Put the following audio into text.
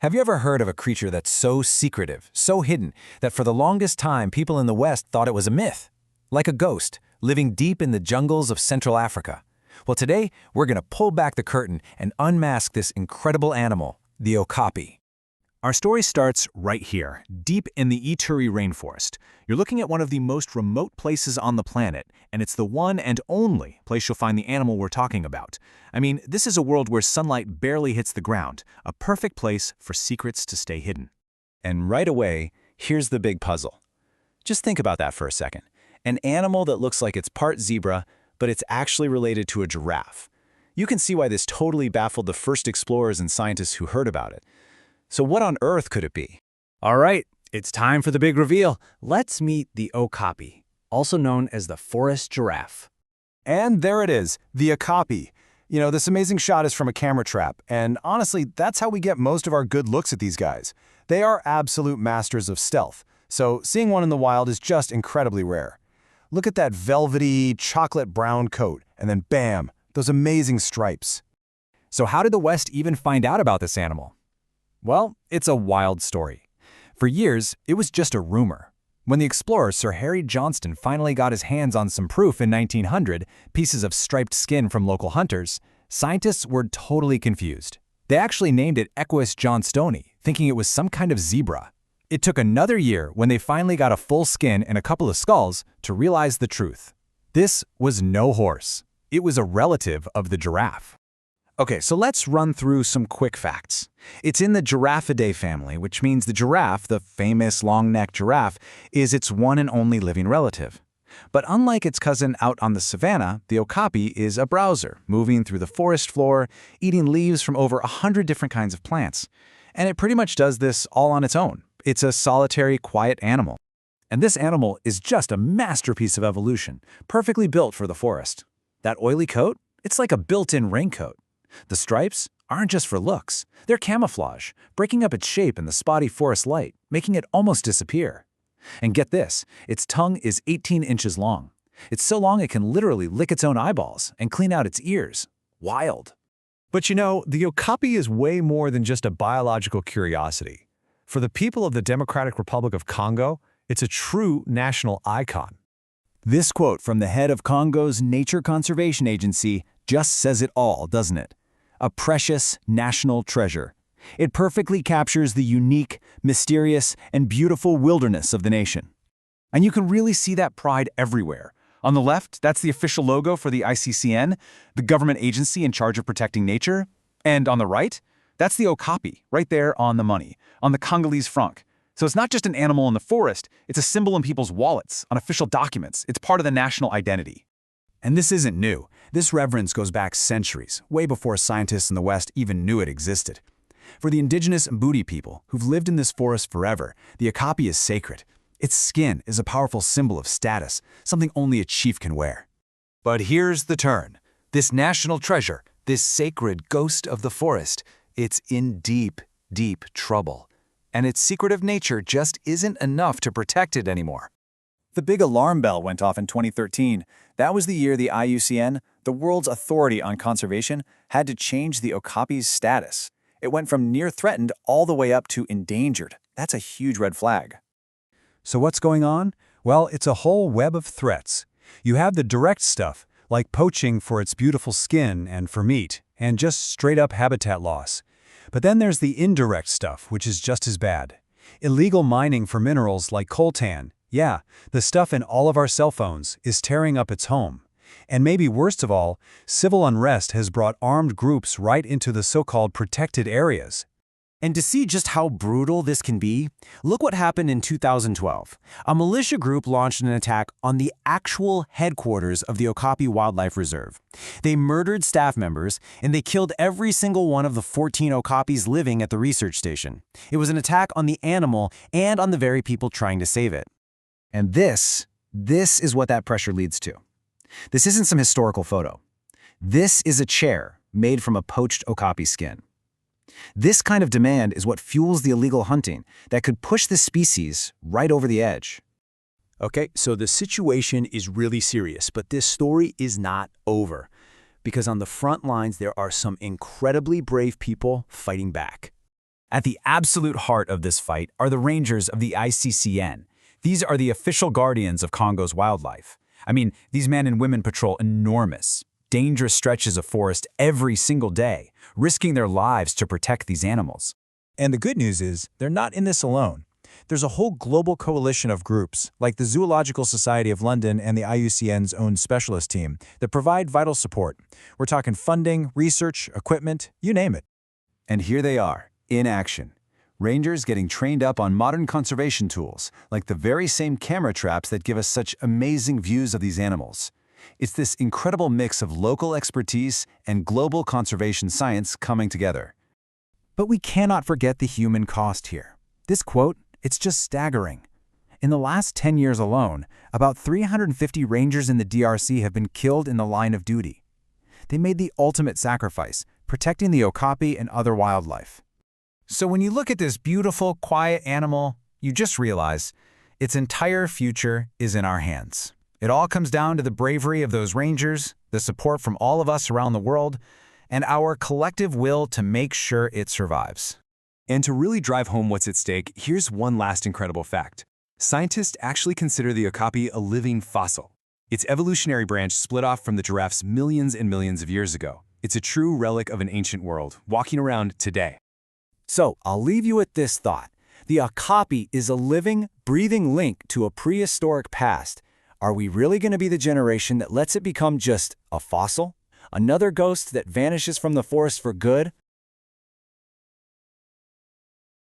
Have you ever heard of a creature that's so secretive, so hidden, that for the longest time people in the West thought it was a myth? Like a ghost, living deep in the jungles of Central Africa. Well, today, we're going to pull back the curtain and unmask this incredible animal, the Okapi. Our story starts right here, deep in the Ituri rainforest. You're looking at one of the most remote places on the planet, and it's the one and only place you'll find the animal we're talking about. I mean, this is a world where sunlight barely hits the ground, a perfect place for secrets to stay hidden. And right away, here's the big puzzle. Just think about that for a second. An animal that looks like it's part zebra, but it's actually related to a giraffe. You can see why this totally baffled the first explorers and scientists who heard about it. So what on earth could it be? All right, it's time for the big reveal. Let's meet the Okapi, also known as the forest giraffe. And there it is, the Okapi. You know, this amazing shot is from a camera trap, and honestly, that's how we get most of our good looks at these guys. They are absolute masters of stealth, so seeing one in the wild is just incredibly rare. Look at that velvety, chocolate brown coat, and then bam, those amazing stripes. So how did the West even find out about this animal? Well, it's a wild story. For years, it was just a rumor. When the explorer Sir Harry Johnston finally got his hands on some proof in 1900, pieces of striped skin from local hunters, scientists were totally confused. They actually named it Equus johnstoni, thinking it was some kind of zebra. It took another year when they finally got a full skin and a couple of skulls to realize the truth. This was no horse. It was a relative of the giraffe. Okay, so let's run through some quick facts. It's in the Giraffidae family, which means the giraffe, the famous long-necked giraffe, is its one and only living relative. But unlike its cousin out on the savanna, the Okapi is a browser, moving through the forest floor, eating leaves from over 100 different kinds of plants. And it pretty much does this all on its own. It's a solitary, quiet animal. And this animal is just a masterpiece of evolution, perfectly built for the forest. That oily coat? It's like a built-in raincoat. The stripes aren't just for looks. They're camouflage, breaking up its shape in the spotty forest light, making it almost disappear. And get this, its tongue is 18 inches long. It's so long it can literally lick its own eyeballs and clean out its ears. Wild. But you know, the Okapi is way more than just a biological curiosity. For the people of the Democratic Republic of Congo, it's a true national icon. This quote from the head of Congo's Nature Conservation Agency just says it all, doesn't it? A precious national treasure. It perfectly captures the unique, mysterious, and beautiful wilderness of the nation. And you can really see that pride everywhere. On the left, that's the official logo for the ICCN, the government agency in charge of protecting nature. And on the right, that's the Okapi, right there on the money, on the Congolese franc. So it's not just an animal in the forest, it's a symbol in people's wallets, on official documents. It's part of the national identity. And this isn't new. This reverence goes back centuries, way before scientists in the West even knew it existed. For the indigenous Mbudi people who've lived in this forest forever, the Okapi is sacred. Its skin is a powerful symbol of status, something only a chief can wear. But here's the turn. This national treasure, this sacred ghost of the forest, it's in deep, deep trouble. And its secretive nature just isn't enough to protect it anymore. The big alarm bell went off in 2013. That was the year the IUCN, the world's authority on conservation, had to change the Okapi's status. It went from near threatened all the way up to endangered. That's a huge red flag. So what's going on? Well, it's a whole web of threats. You have the direct stuff, like poaching for its beautiful skin and for meat, and just straight-up habitat loss. But then there's the indirect stuff, which is just as bad. Illegal mining for minerals like coltan. Yeah, the stuff in all of our cell phones is tearing up its home. And maybe worst of all, civil unrest has brought armed groups right into the so-called protected areas. And to see just how brutal this can be, look what happened in 2012. A militia group launched an attack on the actual headquarters of the Okapi Wildlife Reserve. They murdered staff members, and they killed every single one of the 14 Okapis living at the research station. It was an attack on the animal and on the very people trying to save it. And this is what that pressure leads to. This isn't some historical photo. This is a chair made from a poached Okapi skin. This kind of demand is what fuels the illegal hunting that could push the species right over the edge. Okay, so the situation is really serious, but this story is not over. Because on the front lines, there are some incredibly brave people fighting back. At the absolute heart of this fight are the rangers of the ICCN. These are the official guardians of Congo's wildlife. I mean, these men and women patrol enormous, dangerous stretches of forest every single day, risking their lives to protect these animals. And the good news is, they're not in this alone. There's a whole global coalition of groups, like the Zoological Society of London and the IUCN's own specialist team, that provide vital support. We're talking funding, research, equipment, you name it. And here they are, in action. Rangers getting trained up on modern conservation tools, like the very same camera traps that give us such amazing views of these animals. It's this incredible mix of local expertise and global conservation science coming together. But we cannot forget the human cost here. This quote, it's just staggering. In the last 10 years alone, about 350 rangers in the DRC have been killed in the line of duty. They made the ultimate sacrifice, protecting the Okapi and other wildlife. So when you look at this beautiful, quiet animal, you just realize its entire future is in our hands. It all comes down to the bravery of those rangers, the support from all of us around the world, and our collective will to make sure it survives. And to really drive home what's at stake, here's one last incredible fact. Scientists actually consider the Okapi a living fossil. Its evolutionary branch split off from the giraffes millions and millions of years ago. It's a true relic of an ancient world, walking around today. So I'll leave you with this thought. The Okapi is a living, breathing link to a prehistoric past. Are we really going to be the generation that lets it become just a fossil? Another ghost that vanishes from the forest for good?